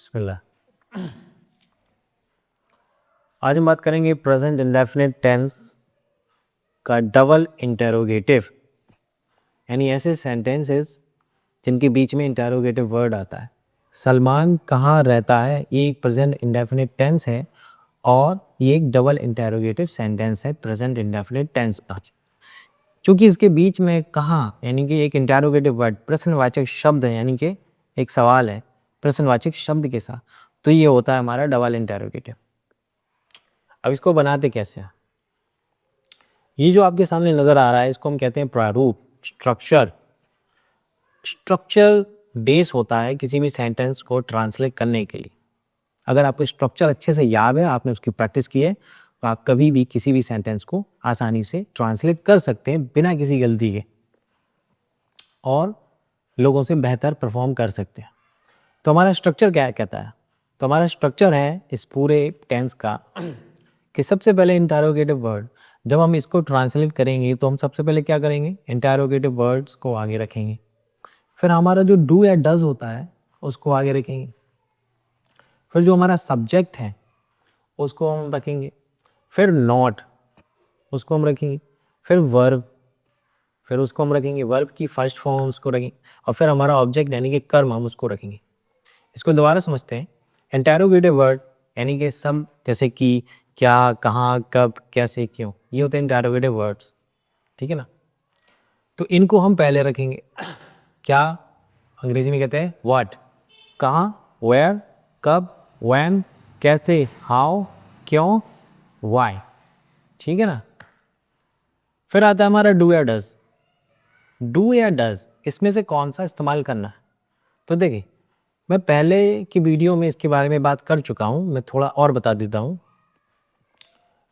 बिस्मिल्लाह। आज हम बात करेंगे प्रेजेंट इंडेफिनिट टेंस का डबल इंटेरोगेटिव, यानी ऐसे सेंटेंसेस जिनके बीच में इंटेरोगेटिव वर्ड आता है। सलमान कहाँ रहता है, ये एक प्रेजेंट इंडेफिनिट टेंस है और ये एक डबल इंटेरोगेटिव सेंटेंस है प्रेजेंट इंडेफिनिट टेंस का। चूँकि इसके बीच में कहाँ यानी कि एक इंटेरोगेटिव वर्ड प्रश्नवाचक शब्द है, यानी कि एक सवाल है प्रश्नवाचक शब्द के साथ, तो ये होता है हमारा डबल इंटेरोगेटिव। अब इसको बनाते कैसे हैं? ये जो आपके सामने नज़र आ रहा है इसको हम कहते हैं प्रारूप, स्ट्रक्चर। स्ट्रक्चर बेस होता है किसी भी सेंटेंस को ट्रांसलेट करने के लिए। अगर आपको स्ट्रक्चर अच्छे से याद है, आपने उसकी प्रैक्टिस की है, तो आप कभी भी किसी भी सेंटेंस को आसानी से ट्रांसलेट कर सकते हैं बिना किसी गलती के और लोगों से बेहतर परफॉर्म कर सकते हैं। तो हमारा स्ट्रक्चर क्या कहता है? तो हमारा स्ट्रक्चर है इस पूरे टेंस का कि सबसे पहले इंटेरोगेटिव वर्ड, जब हम इसको ट्रांसलेट करेंगे तो हम सबसे पहले क्या करेंगे, इंटेरोगेटिव वर्ड्स को आगे रखेंगे। फिर हमारा जो डू या डज होता है उसको आगे रखेंगे। फिर जो हमारा सब्जेक्ट है उसको हम रखेंगे। फिर नॉट उसको हम रखेंगे। फिर वर्ब, फिर उसको हम रखेंगे, वर्ब की फर्स्ट फॉर्म उसको रखेंगे। और फिर हमारा ऑब्जेक्ट यानी कि कर्म हम उसको रखेंगे। इसको दोबारा समझते हैं। इंटेरोगेटिव वर्ड यानी कि सब, जैसे कि, क्या, कहाँ, कब, कैसे, क्यों, ये होते हैं इंटेरोगेटिव वर्ड्स। ठीक है ना? तो इनको हम पहले रखेंगे। क्या अंग्रेजी में कहते हैं व्हाट, कहाँ, वेयर, कब, व्हेन, कैसे, हाउ, क्यों, व्हाई। ठीक है ना? फिर आता है हमारा डू या डज। डू या डज, इसमें से कौन सा इस्तेमाल करना है? तो देखिए, मैं पहले की वीडियो में इसके बारे में बात कर चुका हूँ, मैं थोड़ा और बता देता हूँ।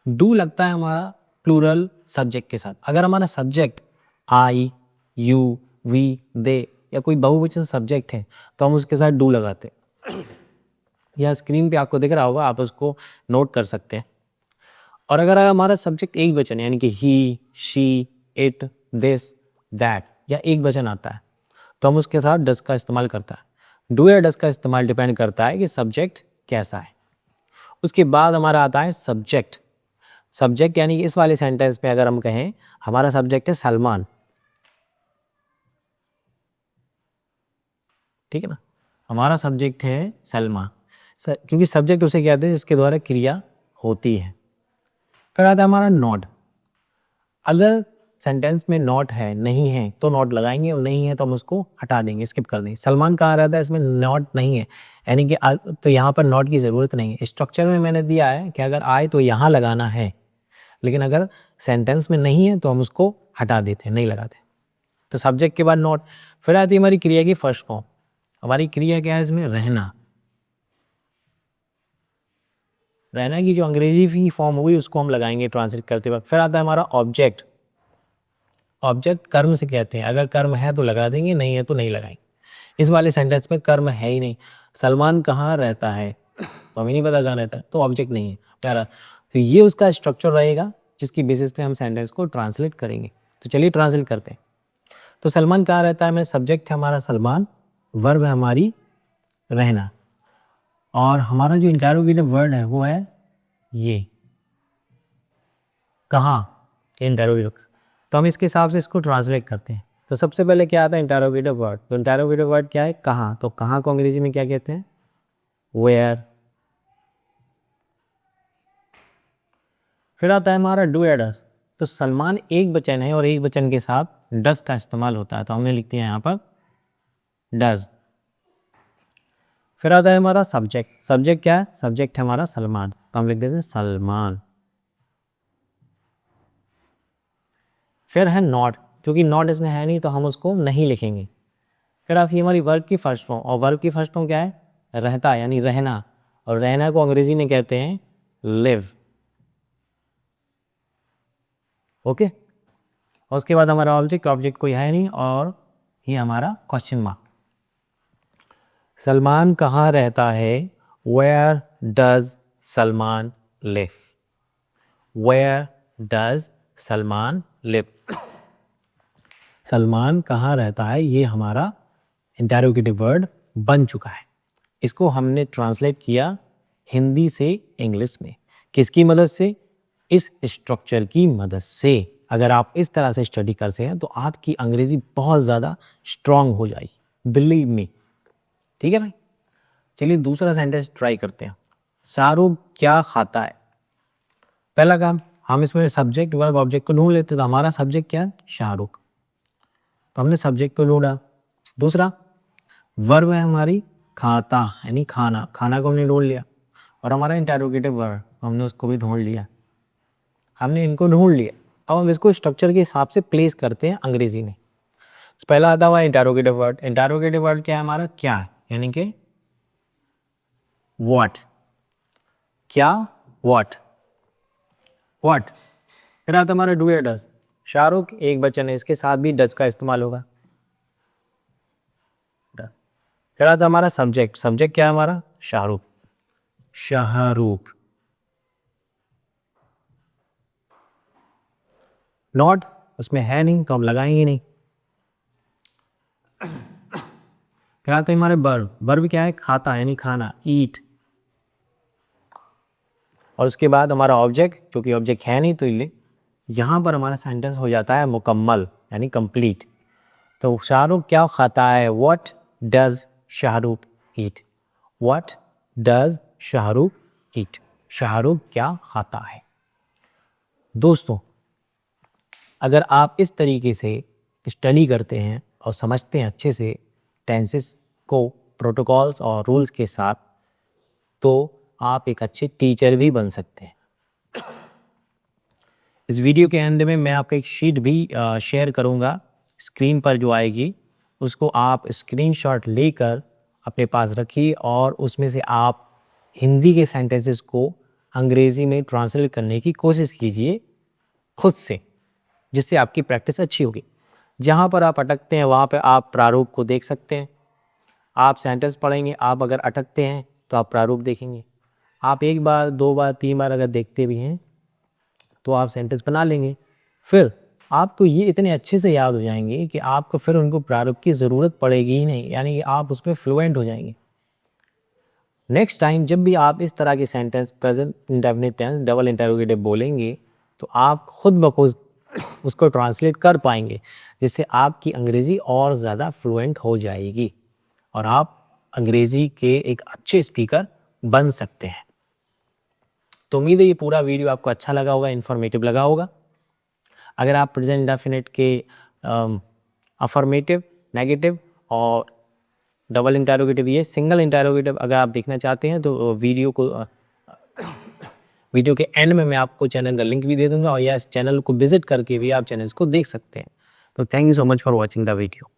डू लगता है हमारा प्लूरल सब्जेक्ट के साथ। अगर हमारा सब्जेक्ट आई, यू, वी, दे या कोई बहुवचन सब्जेक्ट है तो हम उसके साथ डू लगाते हैं। या स्क्रीन पे आपको दिख रहा होगा, आप उसको नोट कर सकते हैं। और अगर हमारा सब्जेक्ट एक वचन यानी कि ही, शी, इट, दिस, दैट या एक वचन आता है तो हम उसके साथ डज का इस्तेमाल करता है। डू या डज का इस्तेमाल डिपेंड करता है कि सब्जेक्ट कैसा है। उसके बाद हमारा आता है सब्जेक्ट। सब्जेक्ट यानी कि इस वाले सेंटेंस पे अगर हम कहें हमारा सब्जेक्ट है सलमान, ठीक है ना, हमारा सब्जेक्ट है सलमान, क्योंकि सब्जेक्ट उसे कहते हैं जिसके द्वारा क्रिया होती है। फिर आता है हमारा नॉट। अगर सेंटेंस में नॉट है, नहीं है तो नॉट लगाएंगे, और नहीं है तो हम उसको हटा देंगे, स्किप कर देंगे। सलमान कहाँ रहता है, इसमें नॉट नहीं है, यानी कि तो यहाँ पर नॉट की ज़रूरत नहीं है। स्ट्रक्चर में मैंने दिया है कि अगर आए तो यहाँ लगाना है, लेकिन अगर सेंटेंस में नहीं है तो हम उसको हटा देते हैं, नहीं लगाते। तो सब्जेक्ट के बाद नॉट। फिर आती है हमारी क्रिया की फर्स्ट फॉर्म। हमारी क्रिया क्या है इसमें, रहना। रहना की जो अंग्रेजी की फॉर्म हुई उसको हम लगाएंगे ट्रांसलेट करते वक्त। फिर आता है हमारा ऑब्जेक्ट। ऑब्जेक्ट कर्म से कहते हैं, अगर कर्म है तो लगा देंगे, नहीं है तो नहीं लगाएंगे। इस वाले सेंटेंस में कर्म है ही नहीं। सलमान कहाँ रहता है तो हमें नहीं पता कहाँ रहता है, तो ऑब्जेक्ट नहीं है प्यारा। तो ये उसका स्ट्रक्चर रहेगा जिसकी बेसिस पे हम सेंटेंस को ट्रांसलेट करेंगे। तो चलिए ट्रांसलेट करते हैं। तो सलमान कहाँ रहता है में सब्जेक्ट है हमारा सलमान, वर्ब है हमारी रहना, और हमारा जो इंटेरोगेटिव वर्ड है वो है ये कहाँ, इंटेरोगेटिव। तो हम इसके हिसाब से इसको ट्रांसलेट करते हैं। तो सबसे पहले क्या आता है, इंटेरोगेटिव वर्ड। तो इंटेरोगेटिव वर्ड क्या है, कहाँ। तो कहाँ को अंग्रेजी में क्या कहते हैं, वेयर। फिर आता है हमारा डू या डज। तो सलमान एक वचन है और एक वचन के साथ डज का इस्तेमाल होता है, तो हमने लिखते हैं यहाँ पर डज। फिर आता है हमारा सब्जेक्ट। सब्जेक्ट क्या है, सब्जेक्ट है हमारा सलमान, तो हम लिख देते हैं सलमान। फिर है नॉट, क्योंकि नॉट इसमें है नहीं तो हम उसको नहीं लिखेंगे। फिर आप ये हमारी वर्ब की फर्स्ट फॉर्म, और वर्ब की फर्स्ट फॉर्म क्या है, रहता यानी रहना, और रहना को अंग्रेजी में कहते हैं लिव। ओके। और उसके बाद हमारा ऑब्जेक्ट, ऑब्जेक्ट कोई है नहीं, और ये हमारा क्वेश्चन मार्क। सलमान कहाँ रहता है, where does Salman live, where does Salman live. Salman कहाँ रहता है, ये हमारा इंटेरोगेटिव वर्ड बन चुका है। इसको हमने ट्रांसलेट किया हिंदी से इंग्लिश में। किसकी मदद से? इस स्ट्रक्चर की मदद से। अगर आप इस तरह से स्टडी करते हैं तो आपकी अंग्रेजी बहुत ज़्यादा स्ट्रांग हो जाएगी, बिलीव मी। ठीक है भाई, चलिए दूसरा सेंटेंस ट्राई करते हैं। शाहरुख क्या खाता है? पहला काम, हम इसमें सब्जेक्ट वर्ब ऑब्जेक्ट को ढूंढ लेते, तो हमारा सब्जेक्ट क्या है? शाहरुख, तो हमने सब्जेक्ट को ढूंढा। दूसरा वर्ब है हमारी खाता, यानी खाना, खाना को हमने ढूंढ लिया। और हमारा इंटरोगेटिव वर्ब, हमने उसको भी ढूंढ लिया। हमने इनको ढूंढ लिया, अब हम इसको स्ट्रक्चर के हिसाब से प्लेस करते हैं अंग्रेजी में। पहला आता हुआ इंटरोगेटिव वर्ड। इंटरोगेटिव वर्ड क्या है हमारा? क्या, यानी कि व्हाट, क्या, व्हाट, व्हाट। फिर आता हमारा डू या डज। शाहरुख एक वचन है, इसके साथ भी डज का इस्तेमाल होगा। फिर आता हमारा सब्जेक्ट। सब्जेक्ट क्या है हमारा? शाहरुख, शाहरुख। नॉट उसमें है नहीं तो हम लगाएंगे नहीं। फिर आते हैं हमारे वर्ब। वर्ब क्या है? खाता, यानी खाना, ईट। और उसके बाद हमारा ऑब्जेक्ट, क्योंकि ऑब्जेक्ट है नहीं तो यहाँ पर हमारा सेंटेंस हो जाता है मुकम्मल, यानी कंप्लीट। तो शाहरुख क्या खाता है? What does Shahrukh eat? What does Shahrukh eat? Shahrukh क्या खाता है? दोस्तों, अगर आप इस तरीके से स्टडी करते हैं और समझते हैं अच्छे से टेंसेस को, प्रोटोकॉल्स और रूल्स के साथ, तो आप एक अच्छे टीचर भी बन सकते हैं। इस वीडियो के अंत में मैं आपका एक शीट भी शेयर करूंगा, स्क्रीन पर जो आएगी, उसको आप स्क्रीनशॉट लेकर अपने पास रखिए और उसमें से आप हिंदी के सेंटेंसेस को अंग्रेज़ी में ट्रांसलेट करने की कोशिश कीजिए खुद से, जिससे आपकी प्रैक्टिस अच्छी होगी। जहाँ पर आप अटकते हैं वहाँ पे आप प्रारूप को देख सकते हैं। आप सेंटेंस पढ़ेंगे, आप अगर अटकते हैं तो आप प्रारूप देखेंगे। आप एक बार, दो बार, तीन बार अगर देखते भी हैं तो आप सेंटेंस बना लेंगे। फिर आपको ये इतने अच्छे से याद हो जाएंगे कि आपको फिर उनको प्रारूप की ज़रूरत पड़ेगी ही नहीं, यानी कि आप उसमें फ्लुएंट हो जाएंगे। नेक्स्ट टाइम जब भी आप इस तरह के sentence, present indefinite tense, double interrogative बोलेंगे, तो आप खुद ब खुद उसको ट्रांसलेट कर पाएंगे, जिससे आपकी अंग्रेज़ी और ज़्यादा फ्लुएंट हो जाएगी और आप अंग्रेज़ी के एक अच्छे स्पीकर बन सकते हैं। तो उम्मीद है ये पूरा वीडियो आपको अच्छा लगा होगा, इन्फॉर्मेटिव लगा होगा। अगर आप प्रेजेंट इंडेफिनिट के अफर्मेटिव, नेगेटिव और डबल इंटरोगेटिव, ये सिंगल इंटरोगेटिव अगर आप देखना चाहते हैं तो वीडियो के एंड में मैं आपको चैनल का लिंक भी दे दूंगा और या इस चैनल को विजिट करके भी आप चैनल्स को देख सकते हैं। तो thank you so much for watching the video.